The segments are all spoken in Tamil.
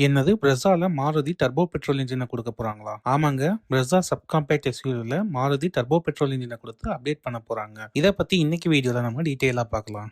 என்னது பிரெஸ்ஸால மாருதி டர்போ பெட்ரோல் இன்ஜினை கொடுக்க போறாங்களா? ஆமாங்க, பிரெஸ்ஸா சப்காம்பேக்ட் எஸ்யூவில மாருதி டர்போ பெட்ரோல் இன்ஜினை கொடுத்து அப்டேட் பண்ண போறாங்க. இதை பத்தி இன்னைக்கு வீடியோல நம்ம டீட்டெயிலா பார்க்கலாம்.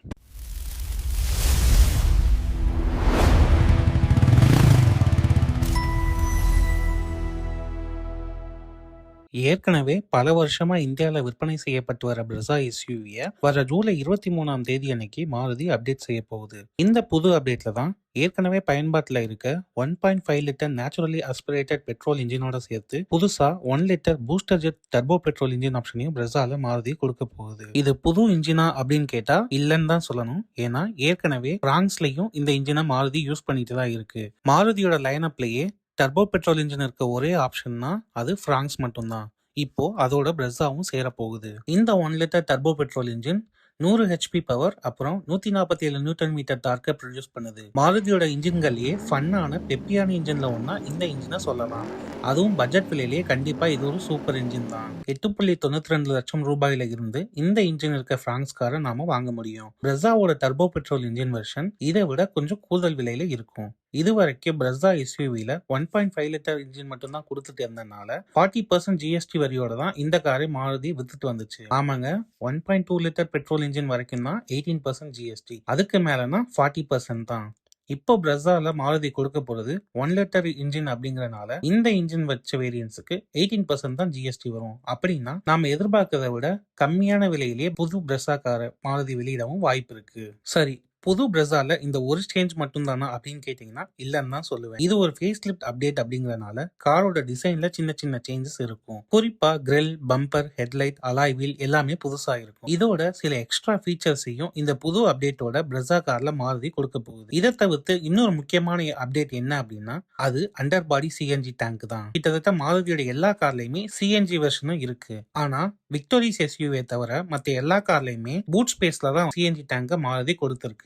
ஏற்கனவே பல வருஷமா இந்தியாவில் விற்பனை செய்யப்பட்டு வர பிரெஸ்ஸா எஸ்யூவியை வர ஜூலை 23ஆம் தேதி அன்னைக்கு மாருதி அப்டேட் செய்ய போகுது. இந்த புது அப்டேட்ல தான் ஏற்கனவே பயன்பாட்டில் இருக்க 1.5 லிட்டர் நேச்சுரலி அஸ்பிரேட்டட் பெட்ரோல் இன்ஜினோட சேர்த்து புதுசா 1 litre booster jet turbo petrol engine ஆப்ஷனையும் பிரெஸ்ஸால மாருதி கொடுக்க போகுது. இது புது இன்ஜினா அப்படின்னு கேட்டா இல்லன்னு தான் சொல்லணும். ஏன்னா ஏற்கனவே பிரான்ஸ்லயும் இந்த இன்ஜினை மாருதி யூஸ் பண்ணிட்டு தான் இருக்கு. மாருதியோட லைனப்லயே டர்போ பெட்ரோல் இன்ஜின் இருக்க ஒரே ஆப்ஷன்னா அது ஃப்ராங்ஸ் மட்டும்தான். இப்போ அதோட பிரெஸ்ஸாவும் சேர போகுது. இந்த 1 litre turbo petrol engine 100 HP power அப்புறம் 147 நியூட்டன் மீட்டர் டார்க்கை ப்ரொடியூஸ் பண்ணுது. மாருதியோட இன்ஜின்கள்லயே ஃபன்னான பெப்பியான இன்ஜின்ல ஒன்னா இந்த இன்ஜினை சொல்லலாம். அதுவும் பட்ஜெட் விலையிலேயே கண்டிப்பா இது ஒரு சூப்பர் இன்ஜின் தான். 8.92 லட்சம் ரூபாயில இருந்து இந்த இன்ஜின் இருக்க பிரான்ஸ் காரை நாம வாங்க முடியும். பிரெஸ்ஸாவோட டர்போ பெட்ரோல் இன்ஜின் வெர்ஷன் இதை விட கொஞ்சம் கூடுதல் விலையில இருக்கும். இதுவரைக்கும் பிரெஸ்ஸா எஸ்யூவில 1.5 லிட்டர் இன்ஜின் மட்டும் தான் கொடுத்துட்டு இருந்தனால 40% ஜிஎஸ்டி வரியோட தான் இந்த காரை மாருதி வித்துட்டு வந்துச்சு. ஆமாங்க, 1.2 லிட்டர் பெட்ரோல் இன்ஜின் வரைக்கும் தான் 18% ஜிஎஸ்டி, அதுக்கு மேலனா 40% தான். இப்போ பிரெஸ்ஸால மாருதி கொடுக்க போறது 1 லிட்டர் இன்ஜின் அப்படிங்கறனால இந்த இன்ஜின் வச்ச வேரியன்ஸுக்கு 18% தான் ஜிஎஸ்டி வரும். அப்படின்னா நாம எதிர்பார்க்கறதை விட கம்மியான விலையிலேயே புது பிரெஸ்ஸா காரை மாருதி வெளியிடவும் வாய்ப்பு இருக்கு. சரி, புது பிரெஸ்ஸால இந்த ஒரு சேஞ்ச் மட்டும் தானா அப்படின்னு கேட்டீங்கன்னா இல்லன்னு தான் சொல்லுவேன். இது ஒரு ஃபேஸ் லிஃப்ட் அப்டேட் அப்படிங்கறனால காரோட டிசைன்ல சின்ன சின்ன சேஞ்சஸ் இருக்கும். குறிப்பா grille, bumper, headlight, alloy wheel எல்லாமே புதுசா இருக்கும். இதோட சில எக்ஸ்ட்ரா ஃபீச்சர்ஸையும் இந்த புது அப்டேட்டோட பிரெஸ்ஸா கார்ல மாருதி கொடுக்க போகுது. இதை தவிர்த்து இன்னொரு முக்கியமான அப்டேட் என்ன அப்படின்னா அது அண்டர் பாடி சிஎன்ஜி டேங்க் தான். கிட்டத்தட்ட மாருதியோட எல்லா கார்லயுமே சிஎன்ஜி வெர்ஷனும் இருக்கு. ஆனா விக்டோரிஸ் எஸ்யூவே தவிர மத்த எல்லா கார்லயுமே பூட் ஸ்பேஸ்ல தான் சிஎன்ஜி டேங்க மாருதி கொடுத்திருக்கு.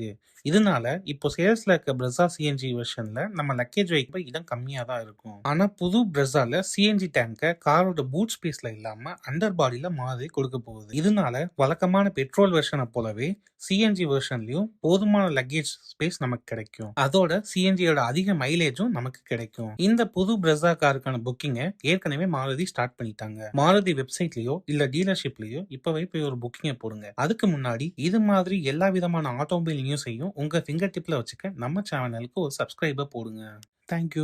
இதனால இப்போ சேல்ஸ்ல இருக்க பிரெஸ்ஸா சிஎன்ஜி வெர்ஷன்ல நம்ம லக்கேஜ் வைக்க இடம் கம்மியா தான் இருக்கும். ஆனா புது பிரெஸ்ஸால சிஎன்ஜி டேங்க காரோட பூட் ஸ்பேஸ்ல இல்லாம அண்டர் பாடியில மாருதி கொடுக்க போகுது. இதனால வழக்கமான பெட்ரோல் வெர்ஷனை போலவே சிஎன்ஜி வெர்ஷன்லயும் போதுமான லக்கேஜ் ஸ்பேஸ் நமக்கு கிடைக்கும். அதோட சிஎன்ஜியோட அதிக மைலேஜும் நமக்கு கிடைக்கும். இந்த புது பிரெஸ்ஸா காருக்கான புக்கிங்கை ஏற்கனவே மாருதி ஸ்டார்ட் பண்ணிட்டாங்க. மாருதி வெப்சைட்லயோ இல்ல டீலர்ஷிப்லயோ இப்பவே போய் ஒரு புக்கிங்கை போடுங்க. அதுக்கு முன்னாடி இது மாதிரி எல்லா விதமான ஆட்டோமொபைல் நியூஸையும் உங்க ஃபிங்கர் டிப்ல வச்சுக்க நம்ம சேனலுக்கு ஒரு சப்ஸ்கிரைபர் போடுங்க. தேங்க்யூ.